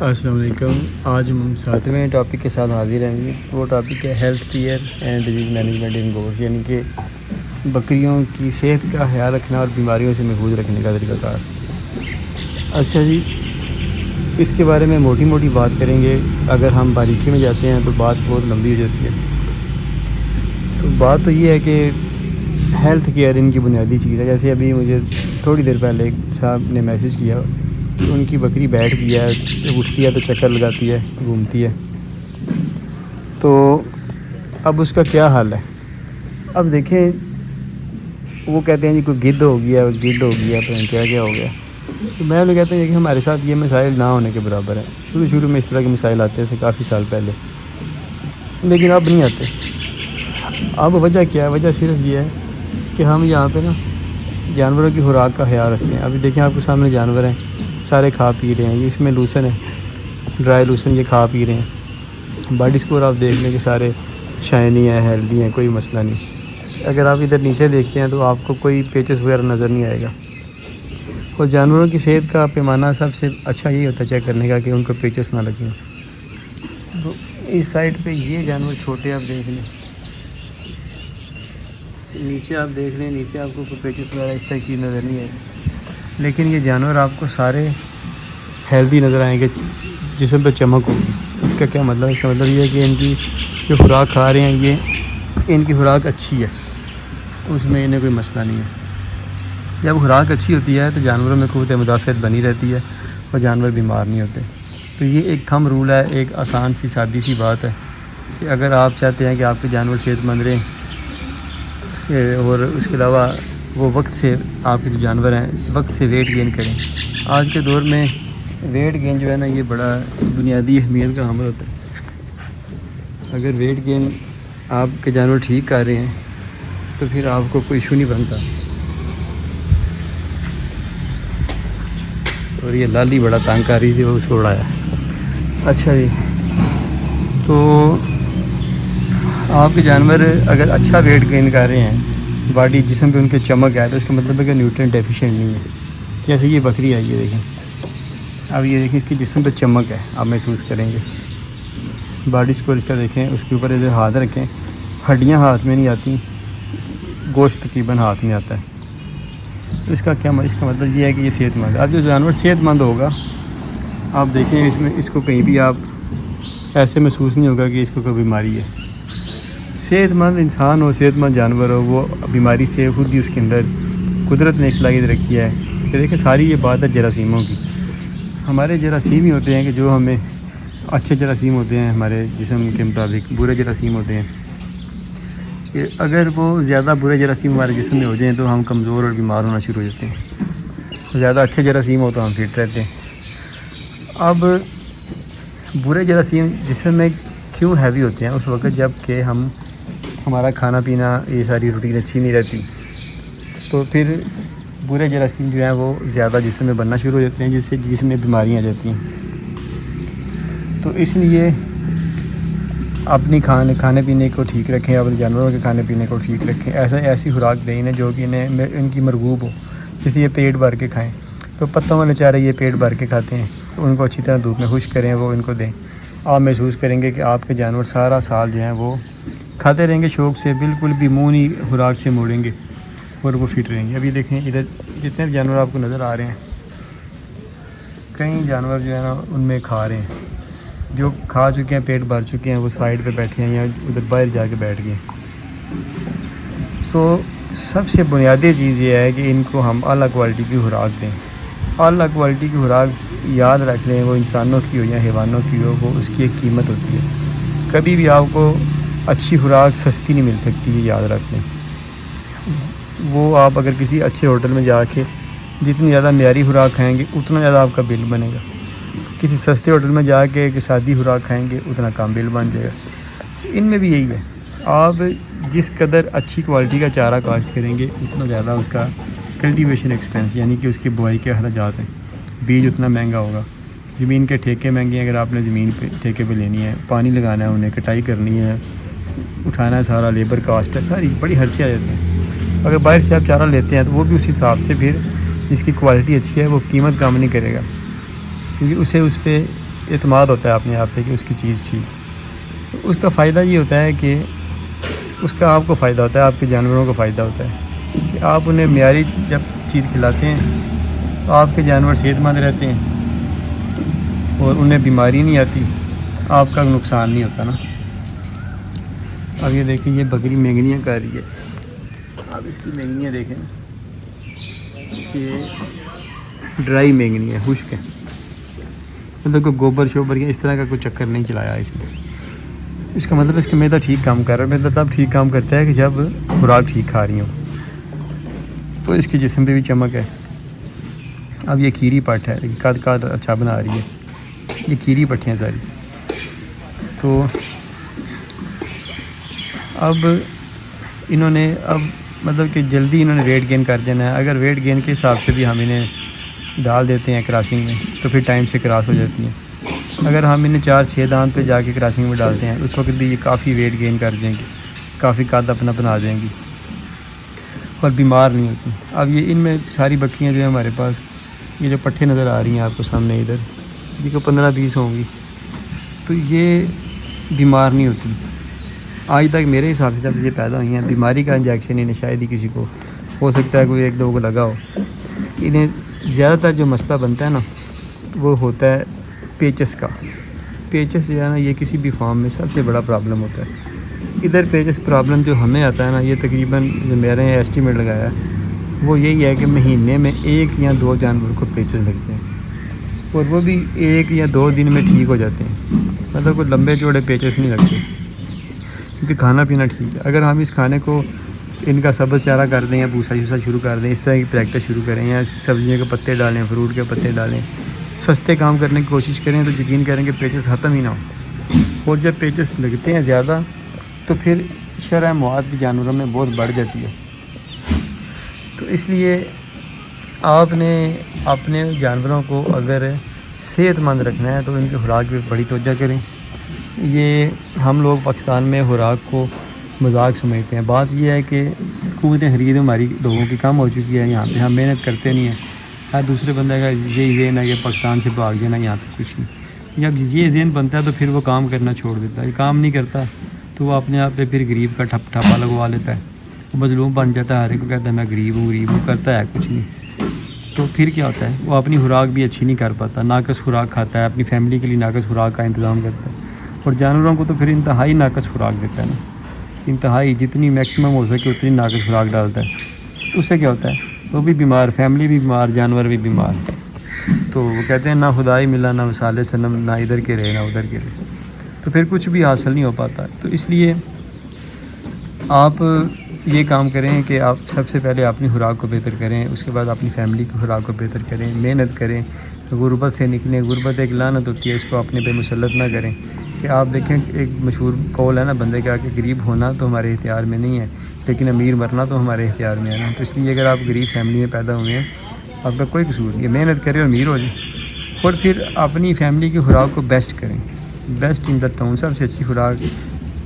السلام علیکم. آج ہم 7ویں ٹاپک کے ساتھ حاضر ہیں. وہ ٹاپک ہے health care and disease management in goes, یعنی کہ بکریوں کی صحت کا خیال رکھنا اور بیماریوں سے محفوظ رکھنے کا طریقہ کار. اچھا جی، اس کے بارے میں موٹی موٹی بات کریں گے. اگر ہم باریکی میں جاتے ہیں تو بات بہت لمبی ہو جاتی ہے. تو بات تو یہ ہے کہ ہیلتھ کیئر ان کی بنیادی چیز ہے. جیسے ابھی مجھے تھوڑی دیر پہلے ایک صاحب نے میسیج کیا کہ ان کی بکری بیٹھ گئی ہے، اٹھتی ہے تو چکر لگاتی ہے، گھومتی ہے. تو اب اس کا کیا حل ہے؟ اب دیکھیں، وہ کہتے ہیں جی کوئی گدھ ہو گیا، پتہ کیا کیا ہو گیا. تو میں انہیں کہتا ہوں کہ ہمارے ساتھ یہ مسائل نہ ہونے کے برابر ہیں. شروع میں اس طرح کے مسائل آتے تھے کافی سال پہلے، لیکن اب نہیں آتے. اب وجہ کیا ہے؟ وجہ صرف یہ ہے کہ ہم یہاں پہ نا جانوروں کی خوراک کا خیال رکھتے ہیں. ابھی دیکھیں آپ کے سامنے جانور ہیں، سارے کھا پی رہے ہیں. اس میں لوسن ہے، ڈرائی لوسن، یہ کھا پی رہے ہیں. باڈی اسکور آپ دیکھ لیں کہ سارے شائنی ہیں، ہیلدی ہیں، کوئی مسئلہ نہیں. اگر آپ ادھر نیچے دیکھتے ہیں تو آپ کو کوئی پیچس وغیرہ نظر نہیں آئے گا. اور جانوروں کی صحت کا پیمانہ سب سے اچھا یہی ہوتا ہے چیک کرنے کا کہ ان کو پیچس نہ لگیں. تو اس سائڈ پہ یہ جانور چھوٹے آپ دیکھ لیں، نیچے آپ دیکھ لیں، نیچے آپ کو کوئی پیچس وغیرہ اس طرح کی چیز نظر نہیں آئے گی. لیکن یہ جانور آپ کو سارے ہیلدی نظر آئیں گے، جسم پہ چمک ہوگی. اس کا کیا مطلب؟ اس کا مطلب یہ ہے کہ ان کی جو خوراک کھا رہے ہیں، یہ ان کی خوراک اچھی ہے، اس میں انہیں کوئی مسئلہ نہیں ہے. جب خوراک اچھی ہوتی ہے تو جانوروں میں قوت مدافعت بنی رہتی ہے اور جانور بیمار نہیں ہوتے. تو یہ ایک تھم رول ہے، ایک آسان سی سادی سی بات ہے کہ اگر آپ چاہتے ہیں کہ آپ کے جانور صحت مند رہیں اور اس کے علاوہ وہ وقت سے آپ کے جو جانور ہیں وقت سے ویٹ گین کریں. آج کے دور میں ویٹ گین جو ہے نا، یہ بڑا بنیادی اہمیت کا حامل ہوتا ہے. اگر ویٹ گین آپ کے جانور ٹھیک کر رہے ہیں تو پھر آپ کو کوئی ایشو نہیں بنتا. اور یہ لالی بڑا تانگ کر رہی تھی، وہ اس کو اڑایا. اچھا جی، تو آپ کے جانور اگر اچھا ویٹ گین کر رہے ہیں، باڈی جسم پہ ان کے چمک ہے، تو اس کا مطلب ہے کہ نیوٹرینٹ ڈیفیشینٹ نہیں ہے. جیسے یہ بکری ہے، یہ دیکھیں، اب یہ دیکھیں اس کی جسم پہ چمک ہے، آپ محسوس کریں گے. باڈی اسکور اس کا دیکھیں، اس کے اوپر ادھر ہاتھ رکھیں، ہڈیاں ہاتھ میں نہیں آتی، گوشت تقریباً ہاتھ میں آتا ہے. اس کا مطلب یہ ہے کہ یہ صحت مند ہے. اب جو جانور صحت مند ہوگا، آپ دیکھیں اس کو کہیں بھی آپ ایسے محسوس نہیں ہوگا کہ اس کو کوئی بیماری ہے. صحت مند انسان ہو، صحت مند جانور ہو، وہ بیماری سے خود ہی اس کے اندر قدرت نے صلاحیت رکھی ہے. کہ دیکھیں، ساری یہ بات ہے جراثیموں کی. ہمارے جراثیم ہی ہوتے ہیں کہ جو ہمیں اچھے جراثیم ہوتے ہیں، ہمارے جسم کے مطابق برے جراثیم ہوتے ہیں. کہ اگر وہ زیادہ برے جراثیم ہمارے جسم میں ہو جائیں تو ہم کمزور اور بیمار ہونا شروع ہو جاتے ہیں. زیادہ اچھے جراثیم ہو تو ہم فٹ رہتے ہیں. اب برے جراثیم جسم میں کیوں ہیوی ہوتے ہیں؟ اس وقت جب کہ ہمارا کھانا پینا، یہ ساری روٹین اچھی نہیں رہتی، تو پھر برے جراثیم جو ہیں وہ زیادہ جسم میں بننا شروع ہو جاتے ہیں، جس سے جسم میں بیماریاں آ جاتی ہیں. تو اس لیے اپنی کھانے پینے کو ٹھیک رکھیں، اپنے جانوروں کے کھانے پینے کو ٹھیک رکھیں. ایسی خوراک دیں انہیں جو کہ ان کی مرغوب ہو. جیسے یہ پیٹ بھر کے کھائیں، تو پتوں والے چارے یہ پیٹ بھر کے کھاتے ہیں، تو ان کو اچھی طرح دھوپ میں خشک کریں، وہ ان کو دیں. آپ محسوس کریں گے کہ آپ کے جانور سارا سال جو ہیں وہ کھاتے رہیں گے شوق سے، بالکل بھی منہ نہیں خوراک سے موڑیں گے اور وہ فٹ رہیں گے. ابھی دیکھیں ادھر جتنے بھی جانور آپ کو نظر آ رہے ہیں، کئی جانور جو ہے نا ان میں کھا رہے ہیں. جو کھا چکے ہیں، پیٹ بھر چکے ہیں، وہ سائڈ پہ بیٹھے ہیں یا ادھر باہر جا کے بیٹھ گئے. تو سب سے بنیادی چیز یہ ہے کہ ان کو ہم اعلیٰ کوالٹی کی خوراک دیں. اعلیٰ کوالٹی کی خوراک یاد رکھ لیں، وہ انسانوں کی ہو یا حیوانوں کی ہو، وہ اس کی ایک قیمت ہوتی ہے. کبھی بھی آپ کو اچھی خوراک سستی نہیں مل سکتی، یہ یاد رکھ لیں. وہ آپ اگر کسی اچھے ہوٹل میں جا کے جتنی زیادہ معیاری خوراک کھائیں گے، اتنا زیادہ آپ کا بل بنے گا. کسی سستے ہوٹل میں جا کے سادی خوراک کھائیں گے، اتنا کم بل بن جائے گا. ان میں بھی یہی ہے، آپ جس قدر اچھی کوالٹی کا چارہ کاشت کریں گے، اتنا زیادہ اس کا کلٹیویشن ایکسپینس، یعنی کہ اس کی بوائی کے اخراجات ہیں، بیج اتنا مہنگا ہوگا. زمین کے ٹھیکے مہنگے ہیں. اگر آپ نے زمین پہ ٹھیکے پہ لینی ہے، پانی لگانا ہے، انہیں کٹائی کرنی ہے، اٹھانا ہے، سارا لیبر کاسٹ ہے، ساری بڑی خرچے آ جاتے ہیں. اگر باہر سے آپ چارہ لیتے ہیں تو وہ بھی اس حساب سے پھر جس کی کوالٹی اچھی ہے وہ قیمت کم نہیں کرے گا، کیونکہ اسے اس پہ اعتماد ہوتا ہے اپنے آپ پہ کہ اس کی چیز ٹھیک. اس کا فائدہ یہ ہوتا ہے کہ اس کا آپ کو فائدہ ہوتا ہے, آپ کے جانوروں کو فائدہ ہوتا ہے کہ آپ انہیں معیاری جب چیز کھلاتے ہیں تو آپ کے جانور صحت مند رہتے ہیں اور انہیں بیماری نہیں آتی, آپ کا نقصان نہیں ہوتا نا. اب یہ دیکھیں یہ بکری مینگنیاں کر رہی ہے. آپ اس کی مینگنیاں دیکھیں کہ ڈرائی مینگنی ہے, خشک ہے, مطلب کوئی گوبر شوبر یا اس طرح کا کوئی چکر نہیں چلایا اس نے. اس کا مطلب اس کا معدہ ٹھیک کام کر رہا ہے. معدہ تب ٹھیک کام کرتا ہے کہ جب خوراک ٹھیک کھا رہی ہوں, تو اس کے جسم پہ بھی چمک ہے. اب یہ کھیری پٹ ہے, قد اچھا بنا رہی ہے, یہ کھیری پٹیں ہیں ساری. تو اب انہوں نے مطلب کہ جلدی انہوں نے ویٹ گین کر دینا ہے. اگر ویٹ گین کے حساب سے بھی ہم انہیں ڈال دیتے ہیں کراسنگ میں تو پھر ٹائم سے کراس ہو جاتی ہیں. اگر ہم انہیں 4-6 دانت پہ جا کے کراسنگ میں ڈالتے ہیں اس وقت بھی یہ کافی ویٹ گین کر جائیں گی, کافی قد اپنا بنا جائیں گی اور بیمار نہیں ہوتی. اب یہ ان میں ساری بکریاں جو ہیں ہمارے پاس, یہ جو پٹھے نظر آ رہی ہیں آپ کو سامنے ادھر, یہ کو 15-20 ہوں گی, تو یہ بیمار نہیں ہوتی. آج تک میرے حساب سے جب سے یہ پیدا ہوئی ہیں بیماری کا انجیکشن انہیں شاید ہی کسی کو ہو سکتا ہے, کوئی 1-2 کو لگا ہو. انہیں زیادہ تر جو مسئلہ بنتا ہے نا وہ ہوتا ہے پیچس کا. پیچس جو ہے نا یہ کسی بھی فارم میں سب سے بڑا پرابلم ہوتا ہے. ادھر پیچس پرابلم جو ہمیں آتا ہے نا, یہ تقریباً جو میرے ایسٹیمیٹ لگایا ہے وہ یہی ہے کہ مہینے میں 1 یا 2 جانور کو پیچس لگتے ہیں, اور وہ بھی 1 یا 2 دن میں ٹھیک ہو جاتے ہیں. مطلب کوئی لمبے چوڑے پیچس نہیں لگتے کیونکہ کھانا پینا ٹھیک ہے. اگر ہم اس کھانے کو ان کا سبز چارہ کر دیں یا بھوسا شوسا شروع کر دیں, اس طرح کی پریکٹس شروع کریں یا سبزیوں کے پتے ڈالیں, فروٹ کے پتے ڈالیں, سستے کام کرنے کی کوشش کریں تو یقین کریں کہ پیچس ختم ہی نہ ہو. اور جب پیچس لگتے ہیں زیادہ تو پھر شرح مواد بھی جانوروں میں بہت بڑھ جاتی ہے. تو اس لیے آپ نے اپنے جانوروں کو اگر صحت مند رکھنا ہے تو ان کی خوراک پہ بڑی توجہ کریں. یہ ہم لوگ پاکستان میں خوراک کو مذاق سمجھتے ہیں. بات یہ ہے کہ قوتیں خرید ہماری لوگوں کی کم ہو چکی ہے. یہاں پہ ہم محنت کرتے نہیں ہیں. ہر دوسرے بندے کا یہ ذہن ہے کہ پاکستان سے بھاگ جانا, یہاں پہ کچھ نہیں. جب یہ ذہن بنتا ہے تو پھر وہ کام کرنا چھوڑ دیتا ہے. یہ کام نہیں کرتا تو وہ اپنے آپ پہ پھر غریب کا ٹھپا لگوا لیتا ہے, وہ مظلوم بن جاتا ہے. ہر ایک کو کہتا ہے میں غریب ہوں, کرتا ہے کچھ نہیں. تو پھر کیا ہوتا ہے, وہ اپنی خوراک بھی اچھی نہیں کر پاتا, ناقص خوراک کھاتا ہے, اپنی فیملی کے لیے ناقص خوراک کا انتظام کرتا ہے. اور جانوروں کو تو پھر انتہائی ناقص خوراک دیتا ہے نا, انتہائی جتنی میکسیمم ہو سکے اتنی ناقص خوراک ڈالتا ہے. اس سے کیا ہوتا ہے, وہ بھی بیمار, فیملی بھی بیمار, جانور بھی بیمار. تو وہ کہتے ہیں نہ خدائی ملا نہ وصال صنم, نہ ادھر کے رہے نہ ادھر کے رہے, تو پھر کچھ بھی حاصل نہیں ہو پاتا. تو اس لیے آپ یہ کام کریں کہ آپ سب سے پہلے اپنی خوراک کو بہتر کریں, اس کے بعد اپنی فیملی کی خوراک کو بہتر کریں, محنت کریں, غربت سے نکلیں. غربت ایک لعنت ہوتی ہے, اس کو اپنے پہ مسلط نہ کریں. کہ آپ دیکھیں ایک مشہور قول ہے نا بندے کا کہ غریب ہونا تو ہمارے اختیار میں نہیں ہے لیکن امیر مرنا تو ہمارے اختیار میں ہے نا. تو اس لیے اگر آپ غریب فیملی میں پیدا ہوئے ہیں آپ کا کوئی قصور نہیں ہے, محنت کریں اور امیر ہو جائیں. اور پھر اپنی فیملی کی خوراک کو بیسٹ کریں, بیسٹ ان دا ٹاؤن, سب سے اچھی خوراک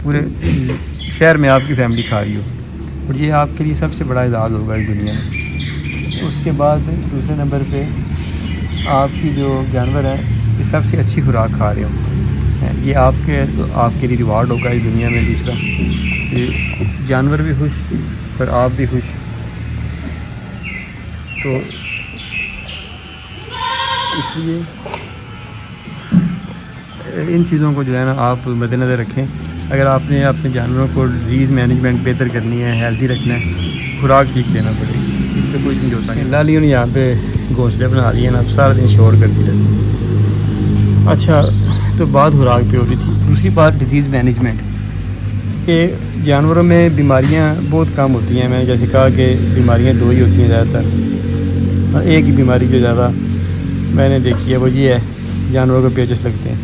پورے شہر میں آپ کی فیملی کھا رہی ہو, اور یہ آپ کے لیے سب سے بڑا اعزاز ہوگا اس دنیا میں. اس کے بعد دوسرے نمبر پہ آپ کی جو جانور ہیں یہ سب سے اچھی خوراک کھا رہے ہوں, یہ آپ کے لیے ریوارڈ ہوگا اس دنیا میں. دوسرا کہ جانور بھی خوش اور آپ بھی خوش. تو اس لیے ان چیزوں کو جو ہے نا آپ مد نظر رکھیں. اگر آپ نے اپنے جانوروں کو ڈیزیز مینجمنٹ بہتر کرنی ہے, ہیلدی رکھنا ہے, خوراک ٹھیک دینا پڑے گی, اس پہ کوئی سمجھوتا نہیں. لالیوں نے یہاں پہ گھونسلے بنا لیے ہیں نا, اب سارا دن شور کرتی رہتی ہے. اچھا, تو بات خوراک پہ ہو رہی تھی. دوسری بات ڈیزیز مینجمنٹ, کہ جانوروں میں بیماریاں بہت کم ہوتی ہیں. میں نے جیسے کہا کہ بیماریاں 2 ہی ہوتی ہیں زیادہ تر. ایک ہی بیماری جو زیادہ میں نے دیکھی ہے وہ یہ ہے, جانوروں کو پیچس لگتے ہیں.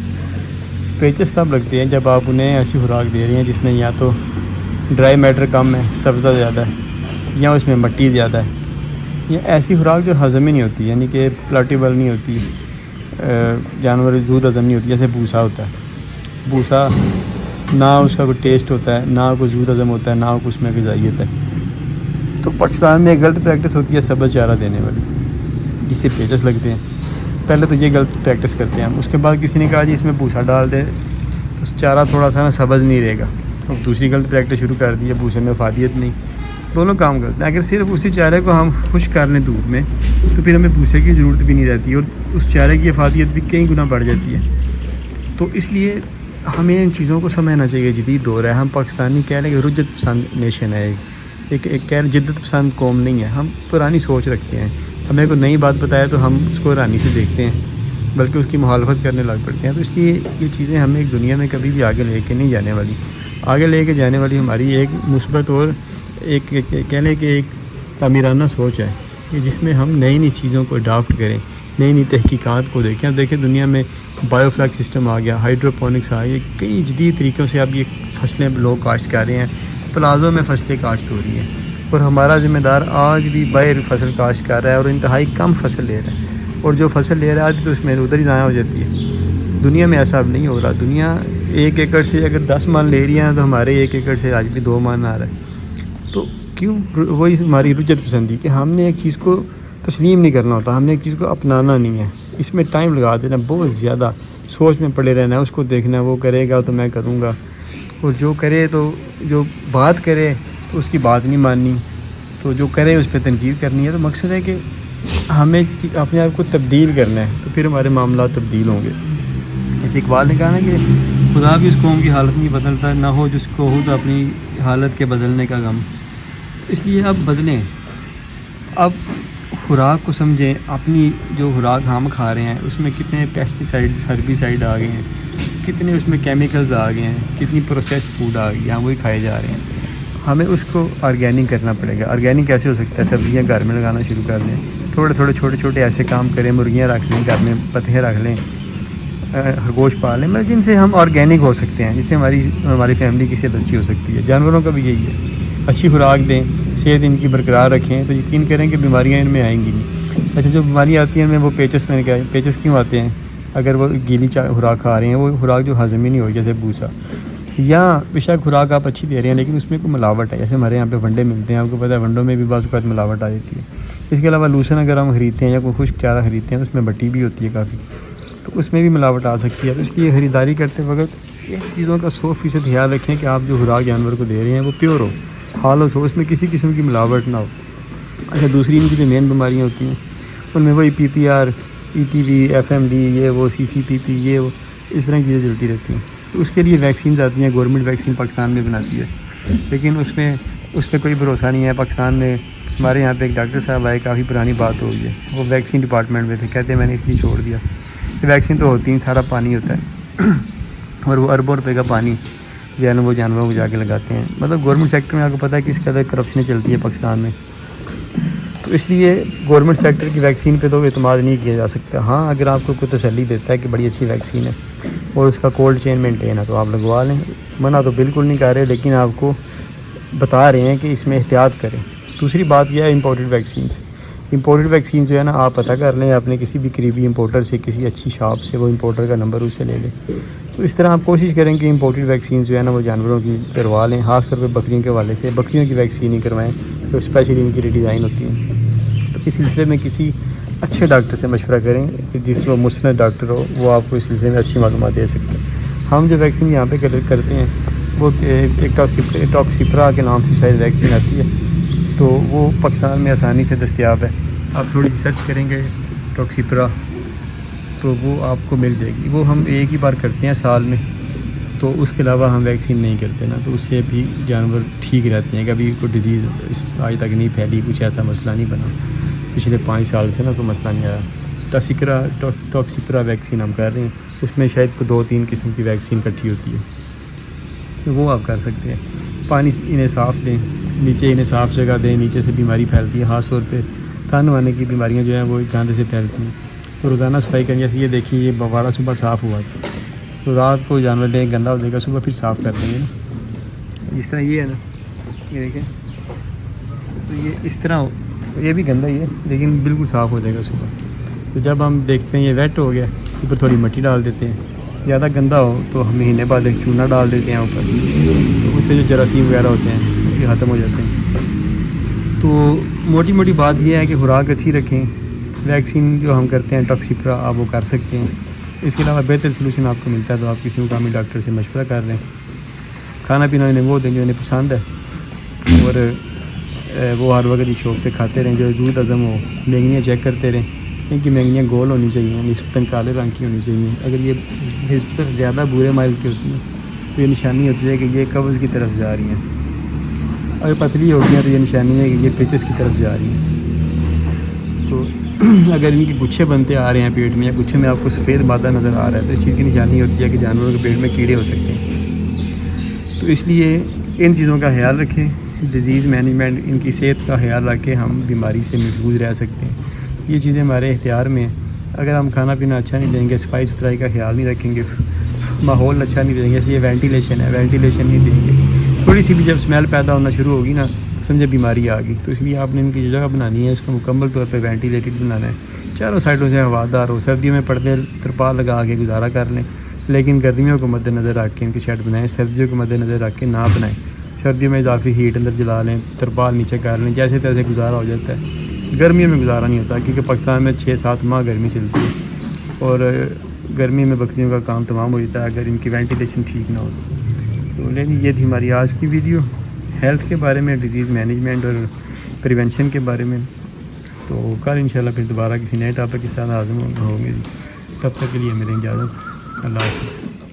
پیچس تب لگتے ہیں جب آپ انہیں ایسی خوراک دے رہی ہیں جس میں یا تو ڈرائی میٹر کم ہے, سبزہ زیادہ ہے, یا اس میں مٹی زیادہ ہے, یا ایسی خوراک جو ہضم ہی نہیں ہوتی, یعنی کہ پلاٹیبل نہیں ہوتی, جانور زود ہضم نہیں ہوتی. جیسے بھوسا ہوتا ہے, بھوسا نہ اس کا کوئی ٹیسٹ ہوتا ہے, نہ کوئی زود ہضم ہوتا ہے, نہ کوئی اس میں غذائیت ہے. تو پاکستان میں ایک غلط پریکٹس ہوتی ہے سبز چارہ دینے والی, جس سے پیچس لگتے ہیں. پہلے تو یہ غلط پریکٹس کرتے ہیں ہم. اس کے بعد کسی نے کہا جی اس میں بھوسا ڈال دے تو چارہ تھوڑا سا نا سبز نہیں رہے گا. اب دوسری غلط پریکٹس شروع کر دی ہے, بھوسے میں افادیت نہیں. دونوں کام کرتے ہیں. اگر صرف اسی چارے کو ہم خشک کر لیں دودھ میں تو پھر ہمیں بھوسے کی ضرورت بھی نہیں رہتی اور اس چارے کی افادیت بھی کئی گنا بڑھ جاتی ہے. تو اس لیے ہمیں ان چیزوں کو سمجھنا چاہیے. جدید دور ہے, ہم پاکستانی کہہ لیں کہ رجت پسند نیشن ہے, ایک کہہ جدت پسند قوم نہیں ہے. ہم پرانی سوچ رکھتے ہیں. ہمیں کوئی نئی بات بتائے تو ہم اس کو حیرانی سے دیکھتے ہیں, بلکہ اس کی مخالفت کرنے لگ پڑتے ہیں. تو اس لیے یہ چیزیں ہمیں ایک دنیا میں کبھی بھی آگے لے کے نہیں جانے والی. آگے لے کے جانے والی ہماری ایک مثبت اور ایک کہہ لیں کہ ایک تعمیرانہ سوچ ہے کہ جس میں ہم نئی نئی چیزوں کو اڈاپٹ کریں, نئی نئی تحقیقات کو دیکھیں. اب دیکھیں دنیا میں بایو فلیک سسٹم آ گیا, ہائیڈروپونکس آ گیا, کئی جدید طریقوں سے اب یہ فصلیں لوگ کاشت کر رہے ہیں. پلازوں میں فصلیں کاشت ہو رہی ہیں اور ہمارا ذمہ دار آج بھی باہر فصل کاشت کر رہا ہے اور انتہائی کم فصل لے رہا ہے, اور جو فصل لے رہا ہے آج تو اس میں ادھر ہی ضائع ہو جاتی ہے. دنیا میں ایسا اب نہیں ہو رہا. دنیا 1 ایکڑ سے اگر 10 من لے رہی ہیں تو ہمارے 1 ایکڑ سے آج بھی 2 من آ رہا ہے. تو کیوں؟ وہی ہماری رجت پسندی کہ ہم نے ایک چیز کو تسلیم نہیں کرنا ہوتا, ہم نے ایک چیز کو اپنانا نہیں ہے. اس میں ٹائم لگا دینا, بہت زیادہ سوچ میں پڑے رہنا ہے, اس کو دیکھنا وہ کرے گا تو میں کروں گا, اور جو کرے تو جو بات کرے تو اس کی بات نہیں ماننی, تو جو کرے اس پہ تنقید کرنی ہے. تو مقصد ہے کہ ہمیں اپنے آپ کو تبدیل کرنا ہے, تو پھر ہمارے معاملات تبدیل ہوں گے. جیسے اقبال نے کہا نا کہ خدا بھی اس قوم کی حالت نہیں بدلتا, نہ ہو جس کو خود اپنی حالت کے بدلنے کا غم. اس لیے اب بدلیں, اب خوراک کو سمجھیں. اپنی جو خوراک ہم کھا رہے ہیں اس میں کتنے پیسٹیسائڈز ہربیسائڈ آ گئے ہیں, کتنے اس میں کیمیکلز آ گئے ہیں, کتنی پروسیس فوڈ آ گئی ہیں, وہی کھائے جا رہے ہیں. ہمیں اس کو آرگینک کرنا پڑے گا. آرگینک کیسے ہو سکتا ہے؟ سبزیاں گھر میں لگانا شروع کر دیں, تھوڑے چھوٹے چھوٹے ایسے کام کریں, مرغیاں رکھ لیں گھر میں, پتھے رکھ لیں, خرگوش پال لیں, مطلب جن سے ہم آرگینک ہو سکتے ہیں, جس سے ہماری فیملی کی صحت اچھی ہو سکتی ہے. جانوروں کا بھی یہی ہے, اچھی خوراک دیں, صحت ان کی برقرار رکھیں تو یقین کریں کہ بیماریاں ان میں آئیں گی نہیں. اچھا جو بیماریاں آتی ہیں ان میں وہ پیچس, میں نے کہا پیچس کیوں آتے ہیں؟ اگر وہ گیلی خوراک کھا رہے ہیں, وہ خوراک جو ہضم ہی نہیں ہوئی, جیسے بھوسا, یا بے شک خوراک آپ اچھی دے رہے ہیں لیکن اس میں کوئی ملاوٹ ہے. جیسے ہمارے یہاں پہ ونڈے ملتے ہیں, آپ کو پتہ ہے ونڈوں میں بھی بعض اوقات ملاوٹ آ جاتی ہے. اس کے علاوہ لوسن اگر ہم خریدتے ہیں یا کوئی خشک چارہ خریدتے ہیں تو اس میں بٹی بھی ہوتی ہے کافی, تو اس میں بھی ملاوٹ آ سکتی ہے. تو اس لیے خریداری کرتے وقت ان چیزوں کا 100% خیال رکھیں کہ آپ جو خوراک جانور کو دے رہے ہیں وہ پیور ہو, خالص ہو, اس میں کسی قسم کی ملاوٹ نہ ہو. اچھا دوسری ان کی جو مین بیماریاں ہوتی ہیں ان میں وہی PPR, ETB, FMD, یہ وہ CCPP, یہ وہ اس طرح کی چیزیں چلتی رہتی ہیں. تو اس کے لیے ویکسینز آتی ہیں, گورنمنٹ ویکسین پاکستان میں بناتی ہے, لیکن اس پہ کوئی بھروسہ نہیں ہے. پاکستان میں ہمارے یہاں پہ ایک ڈاکٹر صاحب آئے, کافی پرانی بات ہو گئی ہے, وہ ویکسین ڈپارٹمنٹ میں تھے, کہتے ہیں میں نے اس لیے چھوڑ دیا کہ ویکسین تو ہوتی نہیں, سارا پانی ہوتا ہے اور وہ اربوں روپے کا پانی جو ہے نا وہ جانوروں کو جا کے لگاتے ہیں. مطلب گورنمنٹ سیکٹر میں آپ کو پتہ ہے کس قدر کرپشن چلتی ہے پاکستان میں. تو اس لیے گورنمنٹ سیکٹر کی ویکسین پہ تو اعتماد نہیں کیا جا سکتا. ہاں اگر آپ کو کوئی تسلی دیتا ہے کہ بڑی اچھی ویکسین ہے اور اس کا کولڈ چین مینٹین ہے تو آپ لگوا لیں, منع تو بالکل نہیں کر رہے, لیکن آپ کو بتا رہے ہیں کہ اس میں احتیاط کریں. دوسری بات یہ ہے امپورٹڈ ویکسین جو ہے نا آپ پتہ کر لیں اپنے کسی بھی قریبی امپورٹر سے, کسی اچھی شاپ سے, وہ امپورٹر کا نمبر اس سے لے لیں. تو اس طرح آپ کوشش کریں کہ امپورٹڈ ویکسین جو ہے نا وہ جانوروں کی کروا لیں, خاص طور پہ بکریوں کے حوالے سے. بکریوں کی ویکسین ہی کروائیں جو اسپیشلی ان کی ریڈیزائن ہوتی ہیں. تو اس سلسلے میں کسی اچھے ڈاکٹر سے مشورہ کریں کہ جس وہ مسند ڈاکٹر ہو, وہ آپ کو اس سلسلے میں اچھی معلومات دے سکتے ہیں. ہم جو ویکسین یہاں پہ کرتے ہیں وہ ایک ٹاکسیپرا کے نام سے شاید ویکسین آتی ہے, تو وہ پاکستان میں آسانی سے دستیاب ہے. آپ تھوڑی سی سرچ کریں گے ٹاکسیپرا تو وہ آپ کو مل جائے گی. وہ ہم ایک ہی بار کرتے ہیں سال میں, تو اس کے علاوہ ہم ویکسین نہیں کرتے نا, تو اس سے بھی جانور ٹھیک رہتے ہیں. کبھی کوئی ڈیزیز آج تک نہیں پھیلی, کچھ ایسا مسئلہ نہیں بنا پچھلے 5 سال سے نا, کوئی مسئلہ نہیں آیا. ٹاکسیپرا ویکسین ہم کر رہے ہیں, اس میں شاید 2-3 قسم کی ویکسین اکٹھی ہوتی ہے, تو وہ آپ کر سکتے ہیں. پانی انہیں صاف دیں, نیچے انہیں صاف جگہ دیں, نیچے سے بیماری پھیلتی ہے, خاص طور پہ تھن وانے کی بیماریاں جو ہیں وہ گاندے سے پھیلتی ہیں. تو روزانہ صفائی کریں. جیسے یہ دیکھیے یہ بوارہ صبح صاف ہوا تھا, تو رات کو جانور لیں گندا ہو جائے گا, صبح پھر صاف کر دیں گے نا. جس طرح یہ ہے نا, یہ دیکھیں تو یہ اس طرح یہ بھی گندا ہی ہے لیکن بالکل صاف ہو جائے گا صبح. تو جب ہم دیکھتے ہیں یہ ویٹ ہو گیا, اوپر تھوڑی مٹی ڈال دیتے ہیں. زیادہ گندا ہو تو ہم مہینے بعد ایک چونا ڈال دیتے ہیں اوپر, تو اس سے جو جراثیم وغیرہ ہوتے ہیں یہ ختم ہو جاتے ہیں. تو موٹی موٹی بات یہ ہے کہ خوراک اچھی رکھیں, ویکسین جو ہم کرتے ہیں ٹاکسیپرا آپ وہ کر سکتے ہیں. اس کے علاوہ بہتر سلوشن آپ کو ملتا ہے تو آپ کسی مقامی ڈاکٹر سے مشورہ کر لیں. کھانا پینا انہیں وہ دیں جو انہیں پسند ہے اور وہ ہر وقت شوق سے کھاتے رہیں. جو دودھ ہضم ہو, مینگنیاں چیک کرتے رہیں. ان کی مینگنیاں گول ہونی چاہیے, نسبتاً کالے رنگ کی ہونی چاہیے. اگر یہ نسبتاً زیادہ بھورے مائل کی ہوتی ہیں تو یہ نشانی ہوتی ہے کہ یہ قبض کی طرف جا رہی ہیں. اگر پتلی ہوتی ہیں تو یہ نشانی ہے کہ یہ پیچس کی طرف جا رہی ہیں. تو اگر ان کے گچھے بنتے آ رہے ہیں پیٹ میں, یا گچھے میں آپ کو سفید مادہ نظر آ رہا ہے تو اس چیز کی نشانی ہوتی ہے کہ جانوروں کے پیٹ میں کیڑے ہو سکتے ہیں. تو اس لیے ان چیزوں کا خیال رکھیں. ڈیزیز مینجمنٹ, ان کی صحت کا خیال رکھ کے ہم بیماری سے محفوظ رہ سکتے ہیں. یہ چیزیں ہمارے اختیار میں ہیں. اگر ہم کھانا پینا اچھا نہیں دیں گے, صفائی ستھرائی کا خیال نہیں رکھیں گے, ماحول اچھا نہیں دیں گے, جیسے یہ وینٹیلیشن ہے, وینٹیلیشن نہیں دیں گے, تھوڑی سی بھی جب اسمیل پیدا ہونا شروع ہوگی نا سمجھے بیماری آ گئی. تو اس لیے آپ نے ان کی جو جگہ بنانی ہے اس کو مکمل طور پہ وینٹیلیٹڈ بنانا ہے. چاروں سائڈوں سے ہوادار ہو. سردیوں میں پردے ترپال لگا کے گزارا کر لیں, لیکن گرمیوں کو مد نظر رکھ کے ان کی شیڈ بنائیں. سردیوں کو مد نظر رکھ کے نہ بنائیں. سردیوں میں اضافی ہیٹ اندر جلا لیں, ترپال نیچے کر لیں, جیسے تیسے گزارا ہو جاتا ہے. گرمیوں میں گزارا نہیں ہوتا کیونکہ پاکستان میں 6-7 ماہ گرمی چلتی ہے اور گرمی میں بکریوں کا کام تمام ہو جاتا ہے اگر ان کی وینٹیلیشن ٹھیک نہ ہو. تو لیکن یہ تھی ہماری آج کی ویڈیو ہیلتھ کے بارے میں, ڈیزیز مینجمنٹ اور پریونشن کے بارے میں. تو کل انشاءاللہ پھر دوبارہ کسی نئے ٹاپک کے ساتھ حاضر ہوں گے. تب تک کے لیے میری اجازت. اللہ حافظ.